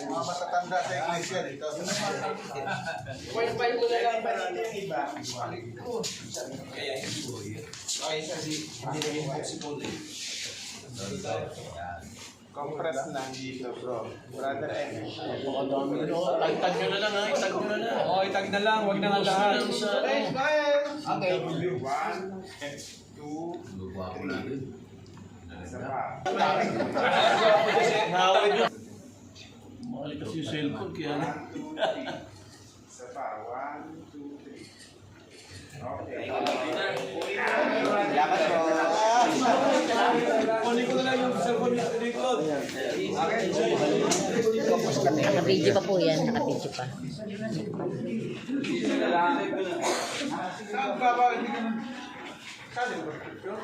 Mga matatanda sa iglesia dito. Wifi mo na lang ba yung iba? Kaya hindi naging possible eh. Compress na dito, bro. Brother M. Tag nyo na lang ha, itag nyo na lang. Oo, itag na lang, wag na nga lahat. Okay. W1, F2, Lupa ko na rin. isa pa. Mahal kasi yung cellphone kaya na. 1, 2, 3. Isa pa. 1, 2, 3. Okay. Lakas mo. Kunin ko na lang yung cellphone dito. Naka-video pa po yan, naka-video pa. Saan ba? Hindi ka na... Saan yung prescription?